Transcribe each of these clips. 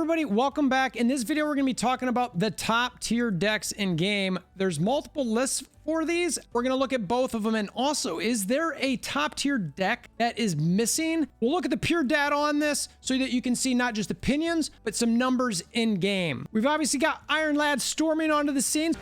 everybody, welcome back. In this video, we're going to be talking about the top tier decks in game. There's multiple lists for these. We're going to look at both of them. And also, is there a top tier deck that is missing? We'll look at the pure data on this so that you can see not just opinions, but some numbers in game. We've obviously got Iron Lad storming onto the scene.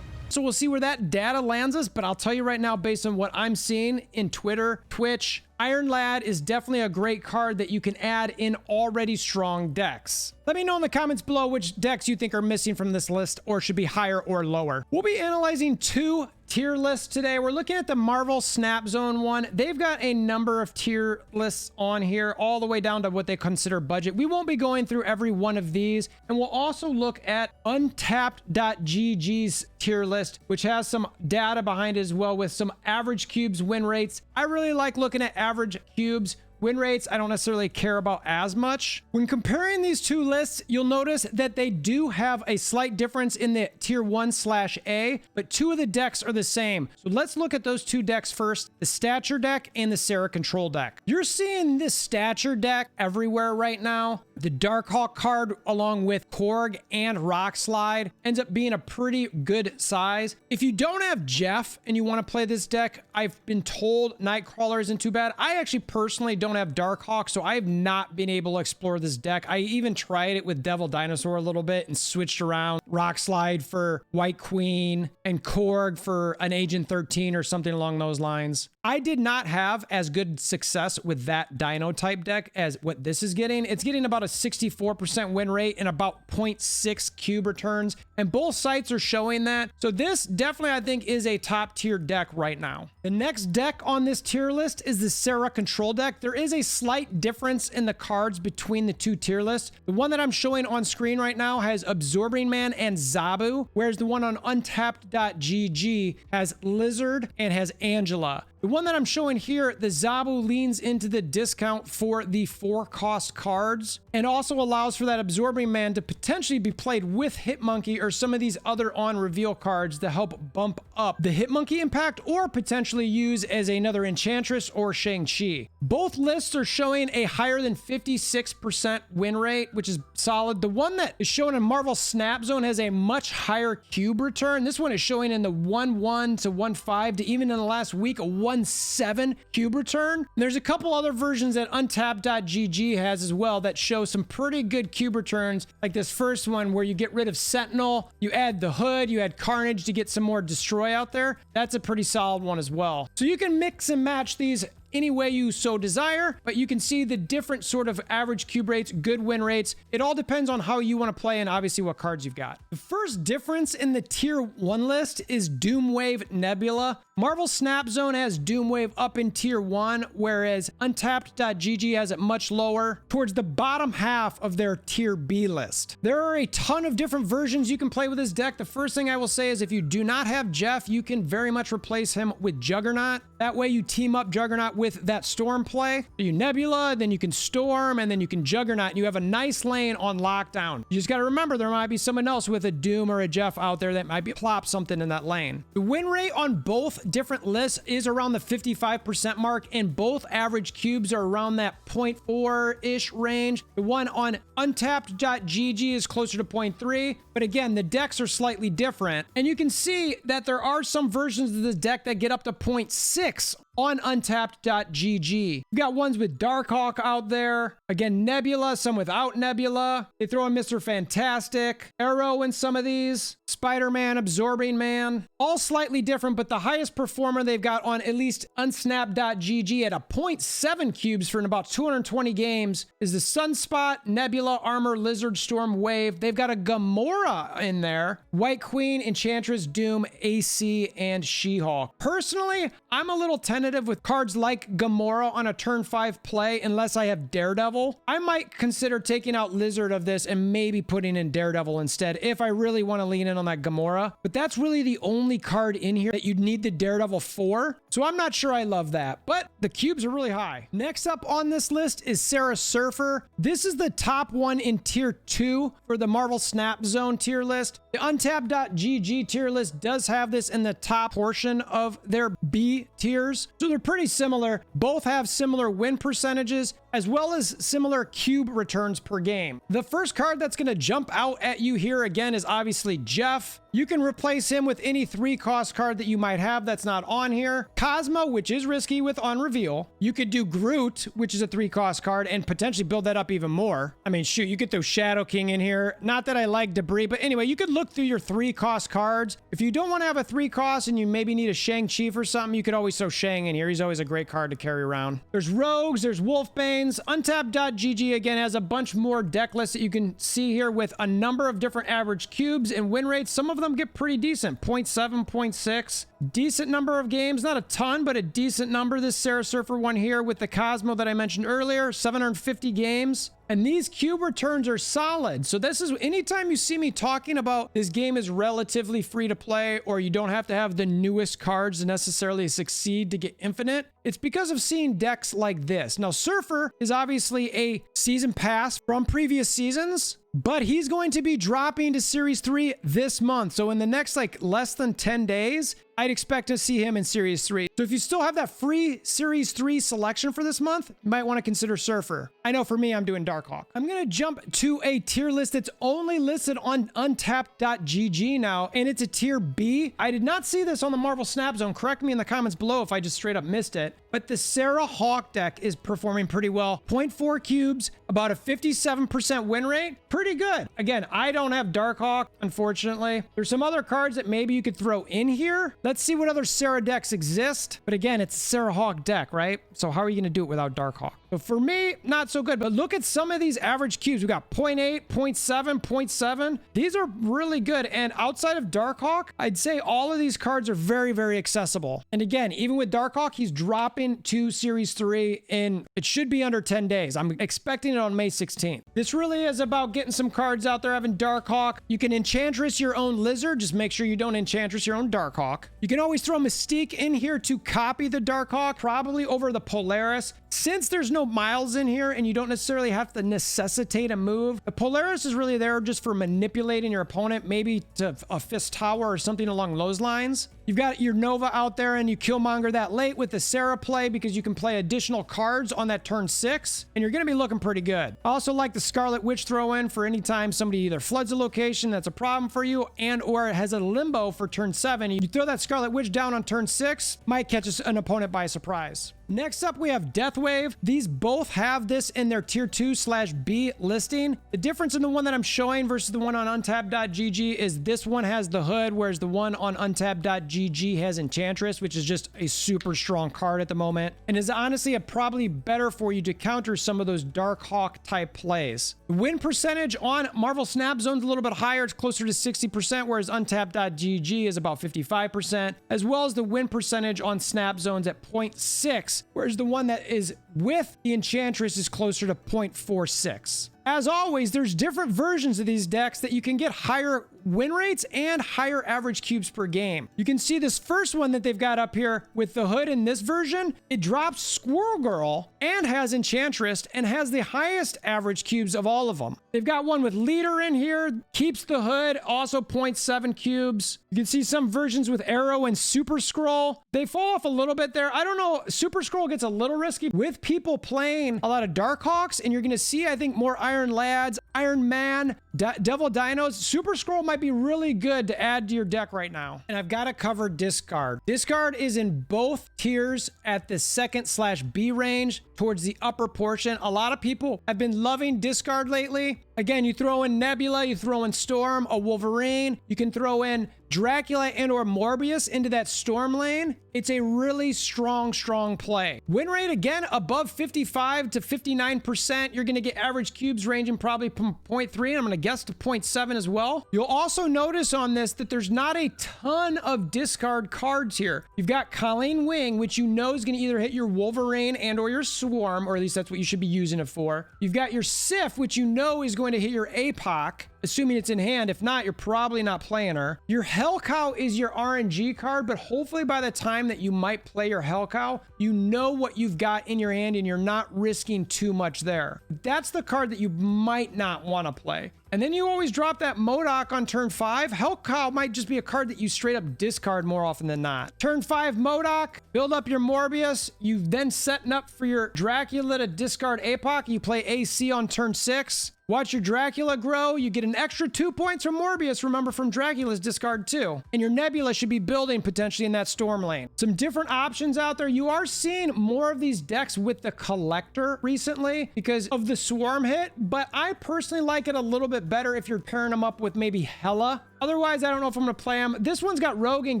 So we'll see where that data lands us, but I'll tell you right now, based on what I'm seeing in Twitter, Twitch, Iron Lad is definitely a great card that you can add in already strong decks. Let me know in the comments below which decks you think are missing from this list or should be higher or lower. We'll be analyzing two tier lists today. We're looking at the Marvelsnapzone one. They've got a number of tier lists on here, all the way down to what they consider budget. We won't be going through every one of these, and we'll also look at Untapped.gg's tier list, which has some data behind it as well, with some average cubes win rates. I really like looking at average cubes. Win rates, I don't necessarily care about as much. When comparing these two lists, you'll notice that they do have a slight difference in the tier 1/A, but two of the decks are the same. So let's look at those two decks first, the Stature deck and the Sarah Control deck. You're seeing this Stature deck everywhere right now. The Darkhawk card, along with Korg and Rock Slide, ends up being a pretty good size. If you don't have Jeff and you want to play this deck, I've been told Nightcrawler isn't too bad. I actually personally don't have Darkhawk, so I have not been able to explore this deck. I even tried it with Devil Dinosaur a little bit and switched around Rock Slide for White Queen and Korg for an Agent 13 or something along those lines. I did not have as good success with that Dino type deck as what this is getting. It's getting about a 64% win rate and about 0.6 cube returns, and both sites are showing that. So this definitely, I think, is a top tier deck right now. The next deck on this tier list is the Sarah Control deck. There is a slight difference in the cards between the two tier lists. The one that I'm showing on screen right now has Absorbing Man and Zabu, whereas the one on Untapped.gg has Lizard and has Angela. The one that I'm showing here, the Zabu leans into the discount for the 4-cost cards and also allows for that Absorbing Man to potentially be played with Hitmonkey or some of these other on-reveal cards to help bump up the Hitmonkey impact or potentially use as another Enchantress or Shang-Chi. Both lists are showing a higher than 56% win rate, which is solid. The one that is shown in Marvelsnapzone has a much higher cube return. This one is showing in the 1-1 to 1-5 to even in the last week a 1-7 cube return. And there's a couple other versions that Untapped.gg has as well that show some pretty good cube returns, like this first one where you get rid of Sentinel, you add the Hood, you add Carnage to get some more Destroy out there. That's a pretty solid one as well. So you can mix and match these any way you so desire, but you can see the different sort of average cube rates, good win rates. It all depends on how you want to play and obviously what cards you've got. The first difference in the tier 1 list is Doomwave Nebula. Marvelsnapzone has Doomwave up in tier 1, whereas Untapped.gg has it much lower towards the bottom half of their tier B list. There are a ton of different versions you can play with this deck. The first thing I will say is if you do not have Jeff, you can very much replace him with Juggernaut. That way you team up Juggernaut with that Storm play. You Nebula, then you can Storm, and then you can Juggernaut, and you have a nice lane on lockdown. You just got to remember there might be someone else with a Doom or a Jeff out there that might be plop something in that lane. The win rate on both different lists is around the 55% mark, and both average cubes are around that 0.4-ish range. The one on Untapped.gg is closer to 0.3, but again, the decks are slightly different, and you can see that there are some versions of this deck that get up to 0.6 on Untapped.gg. We've got ones with Darkhawk out there. Again, Nebula, some without Nebula. They throw in Mr. Fantastic, Arrow in some of these, Spider-Man, Absorbing Man. All slightly different, but the highest performer they've got on at least Unsnap.gg at a 0.7 cubes for about 220 games is the Sunspot, Nebula, Armor, Lizard, Storm, Wave. They've got a Gamora in there, White Queen, Enchantress, Doom, AC, and She-Hulk. Personally, I'm a little tentative with cards like Gamora on a turn 5 play unless I have Daredevil. I might consider taking out Lizard of this and maybe putting in Daredevil instead if I really want to lean in on that Gamora. But that's really the only card in here that you'd need the Daredevil for. So I'm not sure I love that, but the cubes are really high. Next up on this list is Sarah Surfer. This is the top one in tier 2 for the Marvelsnapzone tier list. The Untapped.gg tier list does have this in the top portion of their B tiers. So they're pretty similar. Both have similar win percentages as well as similar cube returns per game. The first card that's going to jump out at you here again is obviously Jeff. You can replace him with any 3-cost card that you might have that's not on here. Cosmo, which is risky with on reveal. You could do Groot, which is a 3-cost card, and potentially build that up even more. I mean, shoot, you could throw Shadow King in here. Not that I like Debris, but anyway, you could look through your 3-cost cards. If you don't want to have a 3-cost and you maybe need a Shang-Chi for something, you could always throw Shang in here. He's always a great card to carry around. There's Rogues, there's Wolfbanes. Untapped.gg again has a bunch more deck lists that you can see here with a number of different average cubes and win rates. Some of them get pretty decent, 0.7, 0.6. Decent number of games, not a ton, but a decent number. This Sarah Surfer one here with the Cosmo that I mentioned earlier, 750 games. And these cube returns are solid. So this is, anytime you see me talking about this game is relatively free to play, or you don't have to have the newest cards to necessarily succeed to get infinite, it's because of seeing decks like this. Now, Surfer is obviously a season pass from previous seasons, but he's going to be dropping to Series 3 this month. So in the next less than 10 days, I'd expect to see him in Series 3. So if you still have that free Series 3 selection for this month, you might want to consider Surfer. I know for me, I'm doing Darkhawk. I'm going to jump to a tier list that's only listed on Untapped.gg now, and it's a tier B. I did not see this on the Marvel Snap Zone. Correct me in the comments below if I just straight up missed it. But the Sarah Hawk deck is performing pretty well. 0.4 cubes, about a 57% win rate. Pretty good. Again, I don't have Darkhawk, unfortunately. There's some other cards that maybe you could throw in here. Let's see what other Sarah decks exist. But again, it's a Sarah Hawk deck, right? So how are you going to do it without Darkhawk? But for me, not so good. But look at some of these average cubes. We got 0.8, 0.7, 0.7. These are really good. And outside of Darkhawk, I'd say all of these cards are very, very accessible. And again, even with Darkhawk, he's dropping to Series 3 in, it should be under 10 days. I'm expecting it on May 16th. This really is about getting some cards out there, having Darkhawk. You can Enchantress your own Lizard. Just make sure you don't Enchantress your own Darkhawk. You can always throw Mystique in here to copy the Darkhawk, probably over the Polaris. Since there's no miles in here and you don't necessarily have to necessitate a move, the Polaris is really there just for manipulating your opponent, maybe to a Fist Tower or something along those lines. You've got your Nova out there and you Killmonger that late with the Sarah play because you can play additional cards on that turn 6 and you're going to be looking pretty good. I also like the Scarlet Witch throw in for any time somebody either floods a location that's a problem for you and or it has a limbo for turn 7. You throw that Scarlet Witch down on turn 6, might catch an opponent by surprise. Next up, we have Deathwave. These both have this in their tier 2/B listing. The difference in the one that I'm showing versus the one on Untapped.gg is this one has the hood, whereas the one on Untapped.gg has Enchantress, which is just a super strong card at the moment, and is honestly probably better for you to counter some of those Darkhawk type plays. The win percentage on Marvel Snap Zone is a little bit higher. It's closer to 60%, whereas Untapped.gg is about 55%, as well as the win percentage on Snap Zones at 0.6. Whereas the one that is with the Enchantress is closer to 0.46. As always, there's different versions of these decks that you can get higher win rates and higher average cubes per game. You can see this first one that they've got up here with the hood in this version. It drops Squirrel Girl and has Enchantress and has the highest average cubes of all of them. They've got one with Leader in here, keeps the hood, also 0.7 cubes. You can see some versions with Arrow and Super Scroll. They fall off a little bit there. I don't know, Super Scroll gets a little risky with people playing a lot of Darkhawks, and you're going to see, I think, more Iron Lads, Iron Man, Devil Dinos. Super Scroll might be really good to add to your deck right now. And I've got to cover Discard. Discard is in both tiers at the 2/B range towards the upper portion. A lot of people have been loving Discard lately. Again, you throw in Nebula, you throw in Storm, a Wolverine. You can throw in Dracula and or Morbius into that Storm lane. It's a really strong play. Win rate, again, above 55 to 59%. You're going to get average cubes ranging probably from 0.3, and I'm going to guess to 0.7 as well. You'll also notice on this that there's not a ton of discard cards here. You've got Colleen Wing, which you know is going to either hit your Wolverine and or your Swarm, or at least that's what you should be using it for. You've got your Sif, which you know is going to hit your APOC. assuming it's in hand. If not, you're probably not playing her. Your Hell Cow is your RNG card, but hopefully by the time that you might play your Hell Cow, you know what you've got in your hand and you're not risking too much there. That's the card that you might not want to play. And then you always drop that MODOK on turn 5. Hell Cow might just be a card that you straight up discard more often than not. Turn 5 MODOK, build up your Morbius. You then setting up for your Dracula to discard APOC. You play AC on turn 6. Watch your Dracula grow. You get an extra 2 points from Morbius, remember, from Dracula's discard too. And your Nebula should be building potentially in that storm lane. Some different options out there. You are seeing more of these decks with the Collector recently because of the Swarm hit, but I personally like it a little bit better if you're pairing them up with maybe Hela. Otherwise, I don't know if I'm going to play them. This one's got Rogue and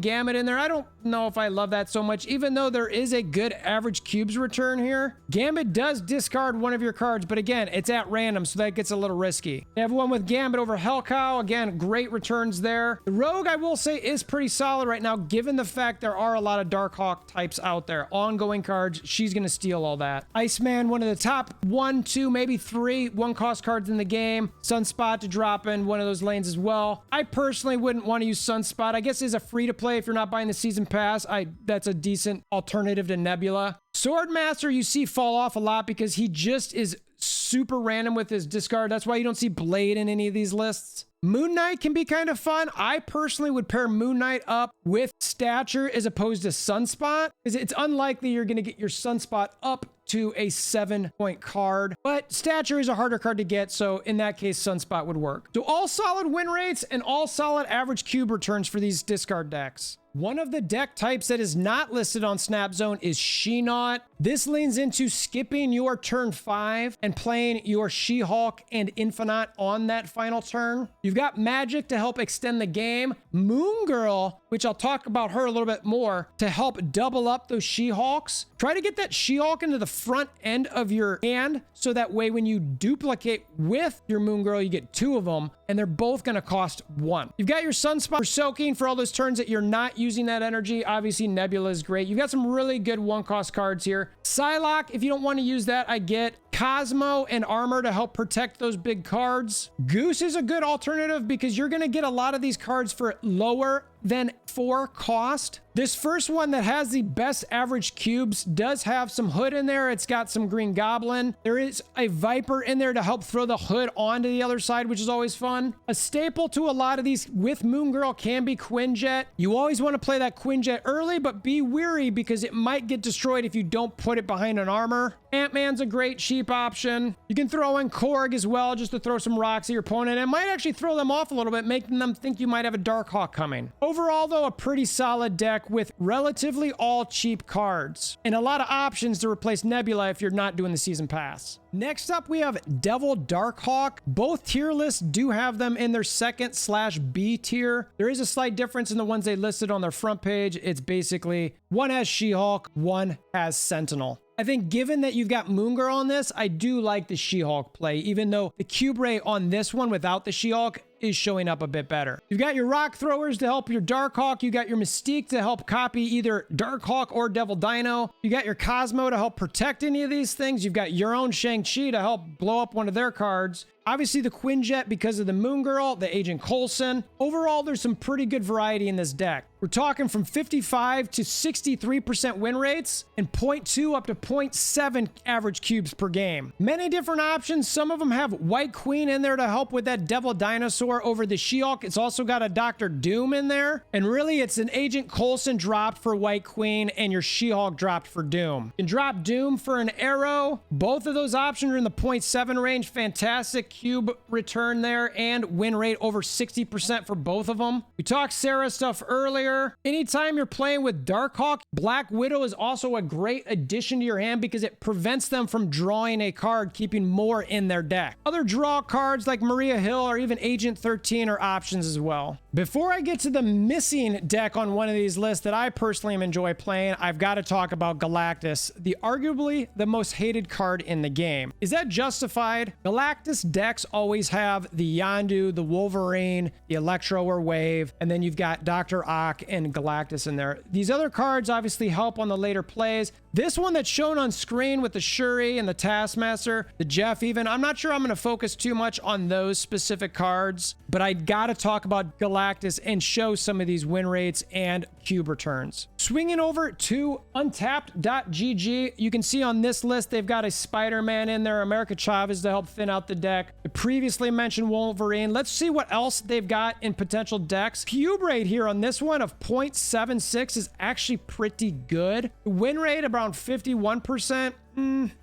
Gambit in there. I don't know if I love that so much, even though there is a good average cubes return here. Gambit does discard one of your cards, but again, it's at random, so that gets a little risky. They have one with Gambit over Hell Cow. Again, great returns there. The Rogue, I will say, is pretty solid right now, given the fact there are a lot of Darkhawk types out there. Ongoing cards, she's going to steal all that. Iceman, one of the top 1, 2, maybe 3 1-cost cards in the game. Sunspot to drop in one of those lanes as well. I personally wouldn't want to use Sunspot. I guess it's a free-to-play if you're not buying the season pass. That's a decent alternative to Nebula. Swordmaster you see fall off a lot because he just is super random with his discard. That's why you don't see Blade in any of these lists. Moon Knight can be kind of fun. I personally would pair Moon Knight up with Stature as opposed to Sunspot, because it's unlikely you're going to get your Sunspot up to a 7-point card, but Stature is a harder card to get, so in that case, Sunspot would work. So all solid win rates and all solid average cube returns for these discard decks. One of the deck types that is not listed on Snapzone is She-Naut. This leans into skipping your turn 5 and playing your She-Hulk and Infinite on that final turn. You've got Magic to help extend the game. Moon Girl, which I'll talk about her a little bit more, to help double up those She-Hulks. Try to get that She-Hulk into the front end of your hand, so that way when you duplicate with your Moon Girl, you get 2 of them, and they're both going to cost 1. You've got your Sunspot for soaking for all those turns that you're not using that energy. Obviously, Nebula is great. You've got some really good 1-cost cards here. Psylocke, if you don't want to use that, I get. Cosmo and Armor to help protect those big cards. Goose is a good alternative because you're going to get a lot of these cards for lower than 4 cost. This first one that has the best average cubes does have some Hood in there. It's got some Green Goblin. There is a Viper in there to help throw the Hood onto the other side, which is always fun. A staple to a lot of these with Moon Girl can be Quinjet. You always want to play that Quinjet early, but be wary because it might get destroyed if you don't put it behind an armor. Ant-Man's a great cheap option. You can throw in Korg as well, just to throw some rocks at your opponent. It might actually throw them off a little bit, making them think you might have a Darkhawk coming. Overall, though, a pretty solid deck with relatively all cheap cards and a lot of options to replace Nebula if you're not doing the season pass. Next up, we have Devil Darkhawk. Both tier lists do have them in their second/B tier. There is a slight difference in the ones they listed on their front page. It's basically one has She-Hulk, one has Sentinel. I think given that you've got Moon Girl on this, I do like the She-Hulk play, even though the cube ray on this one without the She-Hulk is showing up a bit better. You've got your Rock Throwers to help your Darkhawk. You got your Mystique to help copy either Darkhawk or Devil Dino. You got your Cosmo to help protect any of these things. You've got your own Shang-Chi to help blow up one of their cards. Obviously the Quinjet because of the Moon Girl, the Agent Coulson. Overall, there's some pretty good variety in this deck. We're talking from 55 to 63% win rates and 0.2 up to 0.7 average cubes per game. Many different options. Some of them have White Queen in there to help with that Devil Dinosaur over the She-Hulk. It's also got a Dr. Doom in there. And really, it's an Agent Coulson dropped for White Queen and your She-Hulk dropped for Doom. You can drop Doom for an Arrow. Both of those options are in the 0.7 range. Fantastic cube return there and win rate over 60% for both of them. We talked Sarah stuff earlier. Anytime you're playing with Darkhawk, Black Widow is also a great addition to your hand because it prevents them from drawing a card, keeping more in their deck. Other draw cards like Maria Hill or even Agent 13 are options as well. Before I get to the missing deck on one of these lists that I personally enjoy playing, I've got to talk about Galactus, the arguably the most hated card in the game. Is that justified? Galactus decks always have the Yondu, the Wolverine, the Electro or Wave, and then you've got Dr. Ock and Galactus in there. These other cards obviously help on the later plays. This one that's shown on screen with the Shuri and the Taskmaster, the Jeff even, I'm not sure I'm going to focus too much on those specific cards, but I got to talk about Galactus and show some of these win rates and cube returns. Swinging over to untapped.gg, you can see on this list they've got a Spider-Man in there, America Chavez to help thin out the deck, the previously mentioned Wolverine. Let's see what else they've got in potential decks. Cube rate here on this one of 0.76 is actually pretty good. The win rate around 51%.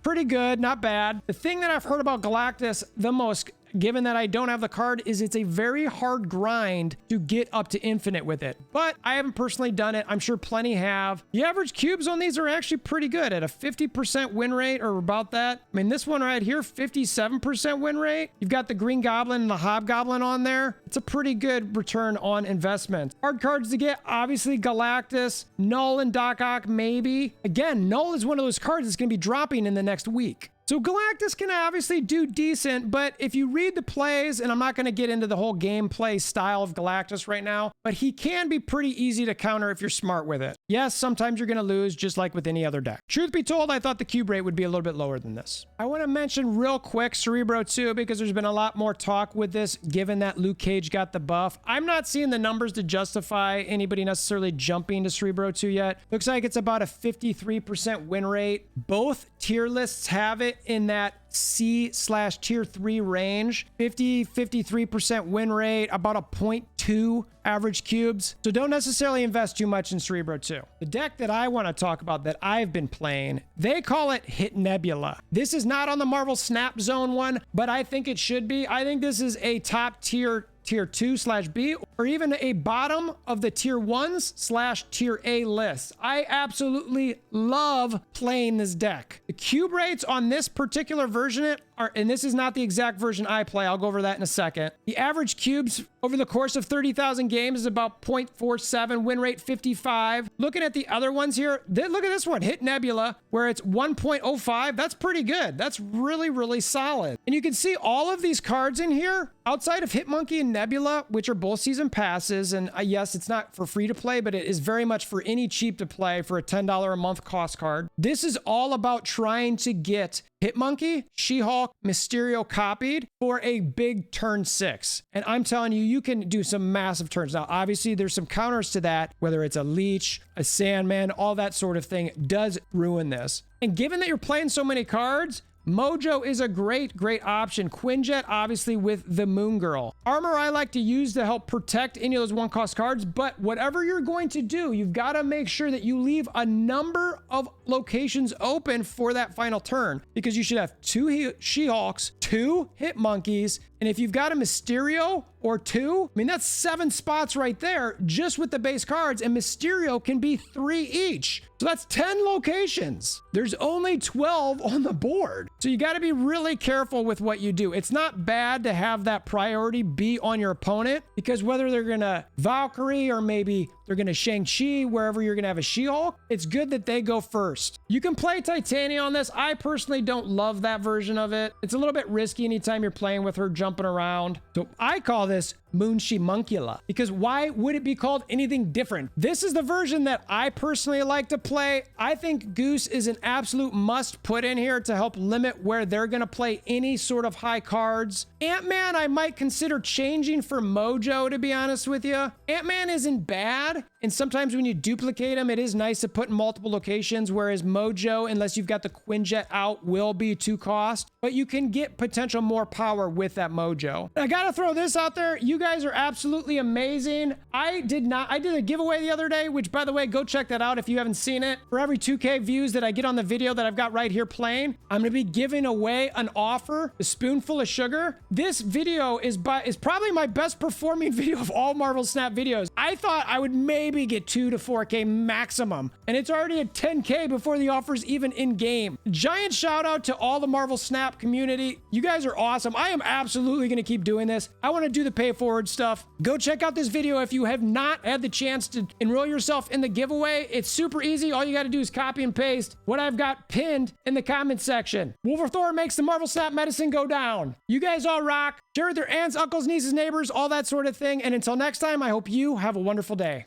Pretty good, not bad. The thing that I've heard about Galactus the most, given that I don't have the card, is it's a very hard grind to get up to infinite with it. But I haven't personally done it. I'm sure plenty have. The average cubes on these are actually pretty good at a 50% win rate or about that. I mean, this one right here, 57% win rate. You've got the Green Goblin and the Hobgoblin on there. It's a pretty good return on investment. Hard cards to get, obviously Galactus, Null and Doc Ock maybe. Again, Null is one of those cards that's going to be dropping in the next week. So Galactus can obviously do decent, but if you read the plays, and I'm not going to get into the whole gameplay style of Galactus right now, but he can be pretty easy to counter if you're smart with it. Yes, sometimes you're going to lose just like with any other deck. Truth be told, I thought the cube rate would be a little bit lower than this. I want to mention real quick Cerebro 2 because there's been a lot more talk with this given that Luke Cage got the buff. I'm not seeing the numbers to justify anybody necessarily jumping to Cerebro 2 yet. Looks like it's about a 53% win rate. Both tier lists have it in that C/tier 3 range. 53% win rate, about a 0.2 average cubes. So don't necessarily invest too much in Cerebro 2. The deck that I want to talk about that I've been playing, they call it Hit Nebula. This is not on the Marvelsnapzone one, but I think it should be. I think this is a top tier tier 2/B, or even a bottom of the tier 1s/tier A list. I absolutely love playing this deck. The cube rates on this particular version are, and this is not the exact version I play, I'll go over that in a second. The average cubes over the course of 30,000 games is about 0.47, win rate 55. Looking at the other ones here, look at this one, Hit Nebula, where it's 1.05. That's pretty good. That's really, really solid. And you can see all of these cards in here, outside of Hitmonkey and Nebula, which are both season passes, and yes, it's not for free to play, but it is very much for any cheap to play for a $10 a month cost card. This is all about trying to get Hitmonkey, She-Hulk, Mysterio copied for a big turn 6. And I'm telling you, you can do some massive turns. Now, obviously, there's some counters to that, whether it's a Leech, a Sandman, all that sort of thing does ruin this. And given that you're playing so many cards, Mojo is a great option. Quinjet, obviously, with the Moon Girl. Armor I like to use to help protect any of those one-cost cards, but whatever you're going to do, you've got to make sure that you leave a number of locations open for that final turn, because you should have 2 She-Hulks, 2 Hitmonkeys, and if you've got a Mysterio or 2, I mean, that's 7 spots right there just with the base cards, and Mysterio can be 3 each. So that's 10 locations. There's only 12 on the board. So you got to be really careful with what you do. It's not bad to have that priority be on your opponent, because whether they're going to Valkyrie or maybe they're going to Shang-Chi, wherever you're going to have a She-Hulk, it's good that they go first. You can play Titania on this. I personally don't love that version of it. It's a little bit risky anytime you're playing with her jumping around. So I call this Moonshimunkula, because why would it be called anything different? This is the version that I personally like to play. I think Goose is an absolute must put in here to help limit where they're going to play any sort of high cards. Ant-Man, I might consider changing for Mojo, to be honest with you. Ant-Man isn't bad, and sometimes when you duplicate him, it is nice to put in multiple locations, whereas Mojo, unless you've got the Quinjet out, will be 2 cost, but you can get potential more power with that Mojo. And I gotta throw this out there. You guys are absolutely amazing. I did a giveaway the other day, which, by the way, go check that out if you haven't seen it. For every 2K views that I get on the video that I've got right here playing, I'm gonna be giving away an offer, a spoonful of sugar. This video is probably my best performing video of all Marvel Snap videos. I thought I would maybe get 2 to 4K maximum, and it's already at 10K before the offer's even in game. Giant shout out to all the Marvel Snap community. You guys are awesome. I am absolutely gonna keep doing this. I want to do the pay for forward stuff. Go check out this video if you have not had the chance to enroll yourself in the giveaway. It's super easy. All you got to do is copy and paste what I've got pinned in the comment section. Wolver Thor makes the Marvel Snap medicine go down. You guys all rock. Share with your aunts, uncles, nieces, neighbors, all that sort of thing. And until next time, I hope you have a wonderful day.